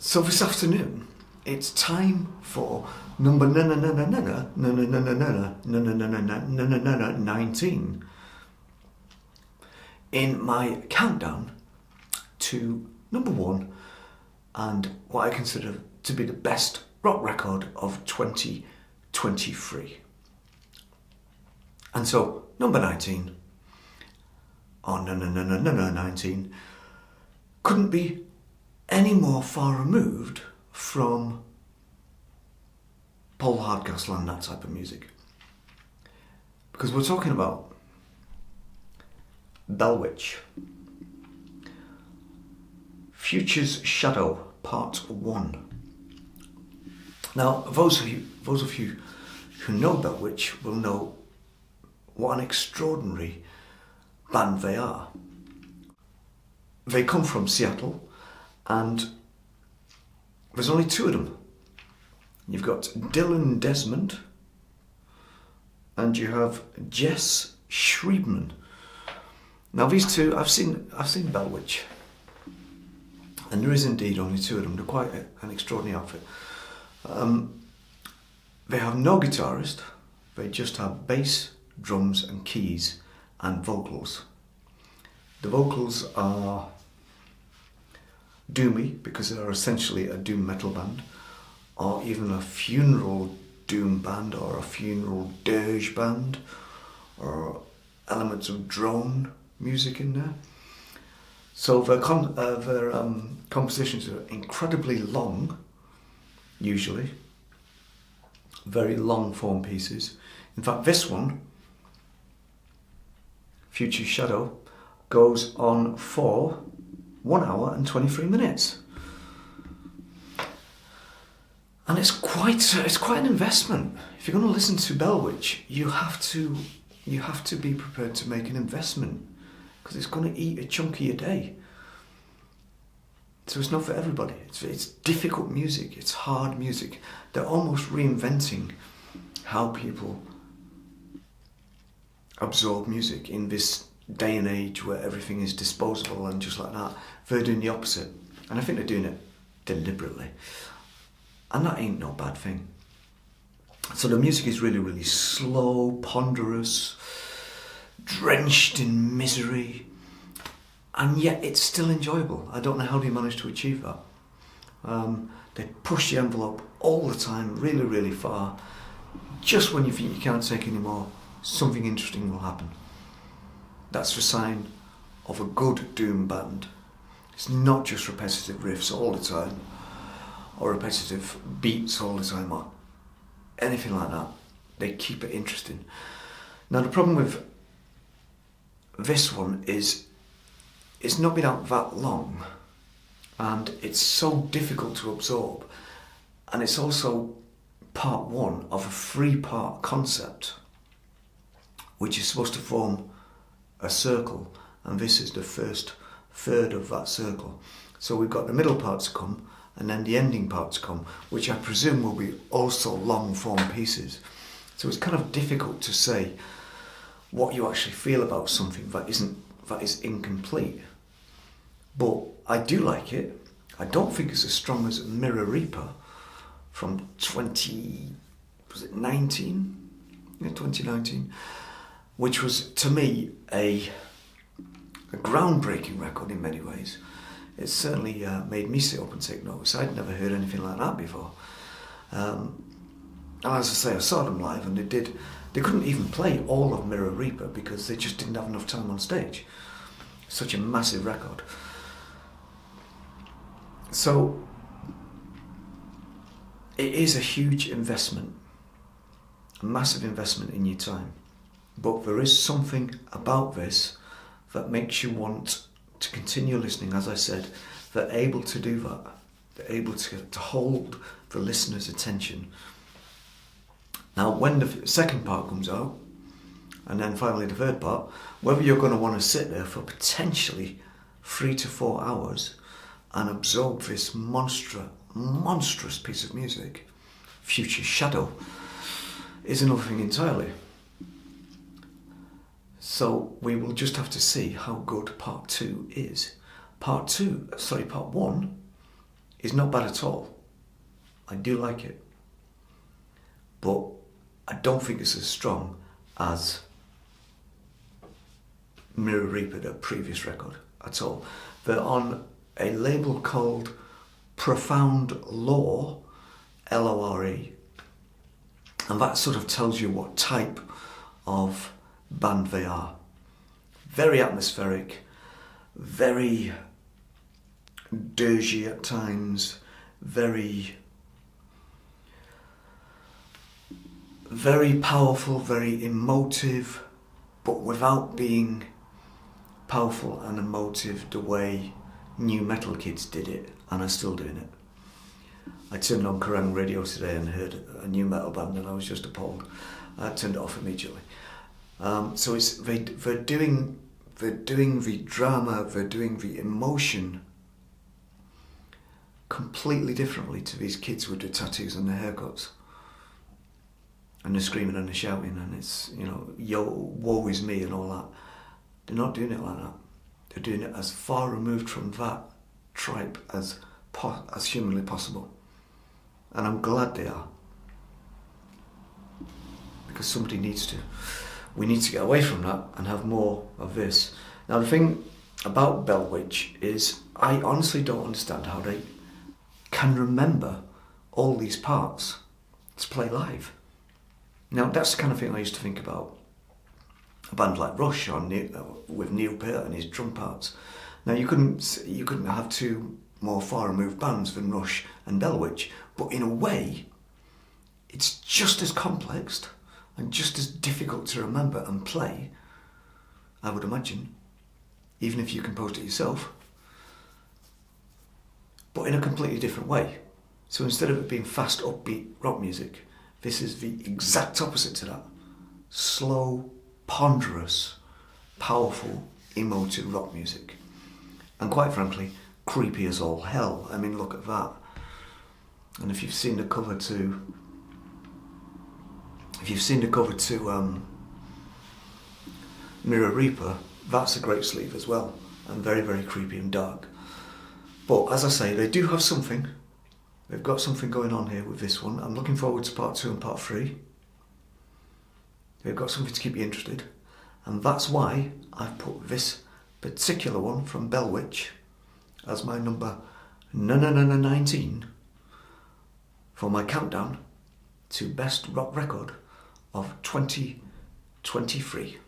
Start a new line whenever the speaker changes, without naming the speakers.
So this afternoon, it's time for number 19 in my countdown to number one and what I consider to be the best rock record of 2023. And so, number 19, or 19, couldn't be any more far removed from Paul Hardcastle and that type of music. Because we're talking about Bell Witch, Future's Shadow, Part 1. Now, those of you who know Bell Witch will know what an extraordinary band they are. They come from Seattle, and there's only two of them. You've got Dylan Desmond and you have Jess Schriebman. Now these two, I've seen Bell Witch, and there is indeed only two of them. They're quite an extraordinary outfit. They have no guitarist. They just have bass, drums and keys and vocals. The vocals are doomy because they're essentially a doom metal band, or even a funeral doom band, or a funeral dirge band, or elements of drone music in there. So their compositions are incredibly long, usually very long form pieces. In fact, this one, Future Shadow, goes on for 1 hour and 23 minutes. And it's quite an investment. If you're going to listen to Bell Witch, you have to be prepared to make an investment, because it's going to eat a chunk of your day. So it's not for everybody. It's difficult music, it's hard music. They're almost reinventing how people absorb music in this day and age where everything is disposable and just like that. They're doing the opposite, and I think they're doing it deliberately, and that ain't no bad thing. So the music is really, really slow, ponderous, drenched in misery, and yet it's still enjoyable. I don't know how they managed to achieve that. They push the envelope all the time, really, really far. Just when you think you can't take any more, something interesting will happen. That's the sign of a good doom band. It's not just repetitive riffs all the time, or repetitive beats all the time, or anything like that. They keep it interesting. Now the problem with this one is it's not been out that long, and it's so difficult to absorb, and it's also part one of a 3-part concept which is supposed to form a circle, and this is the first third of that circle. So we've got the middle part to come, and then the ending part to come, which I presume will be also long form pieces. So it's kind of difficult to say what you actually feel about something that is incomplete. But I do like it. I don't think it's as strong as Mirror Reaper from 2019, which was, to me, a groundbreaking record in many ways. It certainly made me sit up and take notice. I'd never heard anything like that before. And as I say, I saw them live, and they couldn't even play all of Mirror Reaper because they just didn't have enough time on stage. Such a massive record. So it is a huge investment, a massive investment in your time. But there is something about this that makes you want to continue listening. As I said, they're able to do that. They're able to hold the listener's attention. Now, when the second part comes out, and then finally the third part, whether you're going to want to sit there for potentially 3 to 4 hours and absorb this monstrous piece of music, Future Shadow, is another thing entirely. So we will just have to see how good part 2 is. Part 1 is not bad at all. I do like it. But I don't think it's as strong as Mirror Reaper, the previous record, at all. They're on a label called Profound Lore, Lore, and that sort of tells you what type of band they are. Very atmospheric, very dirgy at times, very powerful, very emotive, but without being powerful and emotive the way new metal kids did it, and are still doing it. I turned on Kerrang radio today and heard a new metal band, and I was just appalled. I turned it off immediately. So it's they're doing the drama, they're doing the emotion completely differently to these kids with the tattoos and the haircuts. And the screaming and the shouting, and it's, you know, yo, woe is me and all that. They're not doing it like that. They're doing it as far removed from that tribe as humanly possible. And I'm glad they are. Because somebody needs to. We need to get away from that and have more of this. Now the thing about Bell Witch is I honestly don't understand how they can remember all these parts to play live. Now that's the kind of thing I used to think about a band like Rush with Neil Peart and his drum parts. Now you couldn't have two more far removed bands than Rush and Bell Witch, but in a way it's just as complex and just as difficult to remember and play, I would imagine, even if you composed it yourself, but in a completely different way. So instead of it being fast, upbeat rock music, this is the exact opposite to that. Slow, ponderous, powerful, emotive rock music. And quite frankly, creepy as all hell. I mean, look at that. And if you've seen the cover to Mirror Reaper, that's a great sleeve as well, and very, very creepy and dark. But as I say, they do have something. They've got something going on here with this one. I'm looking forward to part 2 and part 3. They've got something to keep you interested. And that's why I've put this particular one from Bell Witch as my number 19 for my countdown to best rock record of 2023.